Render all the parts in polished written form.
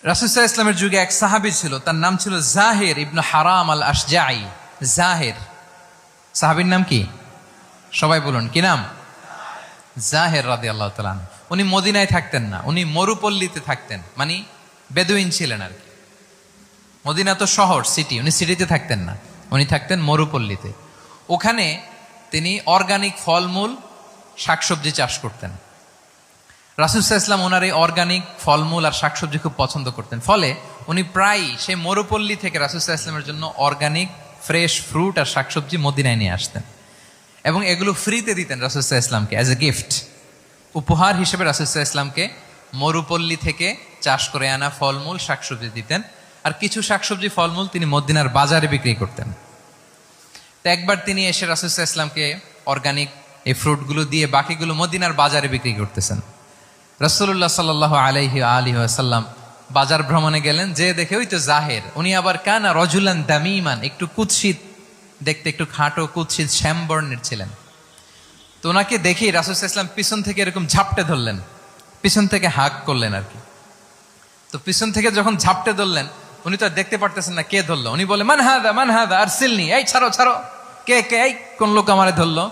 রাসূল সাল্লাল্লাহু আলাইহি ওয়াসাল্লামের যুগে এক সাহাবী ছিল, তার নাম ছিল জাহির ইবনে হারাম আল আশজাঈ। জাহির সাহাবীর নাম কি? সবাই বলুন, কি নাম? জাহির রাদিয়াল্লাহু তাআলা আনহু। উনি মদিনায় থাকতেন না, উনি মরুপল্লীতে থাকতেন, মানে বেদুইন ছিলেন আর কি। মদিনা তো শহর, সিটি, উনি সিটিতে থাকতেন না, উনি থাকতেন মরুপল্লীতে। ওখানে তিনি অর্গানিক ফলমূল শাকসবজি চাষ করতেন। রাসূল সাল্লাল্লাহু আলাইহি ওয়াসাল্লাম ওনার এই অর্গানিক ফলমূল আর শাকসবজি খুব পছন্দ করতেন, ফলে উনি প্রায়ই সেই মরুপল্লী থেকে রাসূল সাল্লাল্লাহু আলাইহি ওয়াসাল্লামের জন্য অর্গানিক ফ্রেশ ফ্রুট আর শাকসবজি মদিনায় নিয়ে আসতেন এবং এগুলো ফ্রিতে দিতেন রাসূল সাল্লাল্লাহু আলাইহি ওয়াসাল্লামকে অ্যাজ এ গিফট। উপহার হিসেবে রাসূল সাল্লাল্লাহু আলাইহি ওয়াসাল্লামকে মরুপল্লী থেকে চাষ করে আনা ফলমূল শাকসবজি দিতেন, আর কিছু শাকসবজি ফলমূল তিনি মদিনার বাজারে বিক্রি করতেন। তো একবার তিনি এসে রাসূল সাল্লাল্লাহু আলাইহি ওয়াসাল্লামকে অর্গানিক এই ফ্রুটগুলো দিয়ে বাকিগুলো মদিনার বাজারে বিক্রি করতেছেন। রাসূলুল্লাহ সাল্লাল্লাহু আলাইহি ওয়াসাল্লাম বাজার ভ্রমণে গেলেন, যে দেখে ওই তো জাহের, উনি আবার কানা রজুলান দামিমান, একটু কুৎসিত দেখতে, একটু খাটো কুৎসিত শ্যামবর্ণের ছিলেন। তো ওনাকে দেখেই রাসূল সাল্লাল্লাহু আলাইহি ওয়াসাল্লাম পিছন থেকে এরকম ঝাপটে ধরলেন, পিছন থেকে হাক করলেন আর কি। তো পিছন থেকে যখন ঝাপটে ধরলেন, উনি তো আর দেখতে পারতেছেন না কে ধরলো। উনি বলে, মান হাদা আরসিলনি, এই ছাড়ো ছাড়ো, কে কে, এই কোন লোক আমারে ধরলো,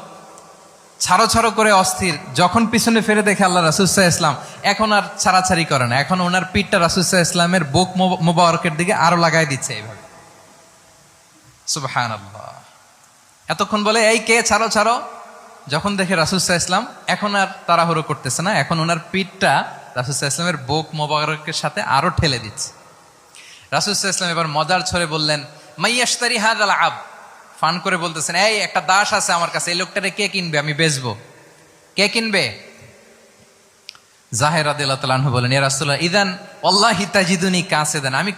ছাড়ো ছাড়ো করে অস্থির। যখন পিছনে ফিরে দেখে আল্লাহ রাসূল সাল্লাল্লাহু আলাইহি ওয়াসাল্লাম, এখন আর ছাড়াছাড়ি করে না, এখন ওনার পিঠটা রাসূল সাল্লাল্লাহু আলাইহি ওয়াসাল্লামের বুক মোবারকের দিকে আরো লাগাই দিচ্ছে এইভাবে। সুবহানাল্লাহ। এতক্ষণ বলে এই কে, ছাড়ো ছাড়ো, যখন দেখে রাসূল সাল্লাল্লাহু আলাইহি ওয়াসাল্লাম এখন আর তাড়াহুড়ো করতেছে না, এখন ওনার পিঠটা রাসূল সাল্লাল্লাহু আলাইহি ওয়াসাল্লামের বুক মোবারকের সাথে আরো ঠেলে দিচ্ছে। রাসূল সাল্লাল্লাহু আলাইহি ওয়াসাল্লাম এবার মজার ছলে বললেন, মাইয়াশতারি হাযাল আব, ফান করে বলতেছেন, এই একটা দাস আছে আমার কাছে, এই লোকটারে কে কিনবে, আমি বেচবো, কে কিনবে? জাহির রাদিয়াল্লাহু তাআলা আনহু বলেন, ইয়া রাসূলুল্লাহ ইযান ওয়াল্লাহি তাজিদুনি কাসিদান, আমি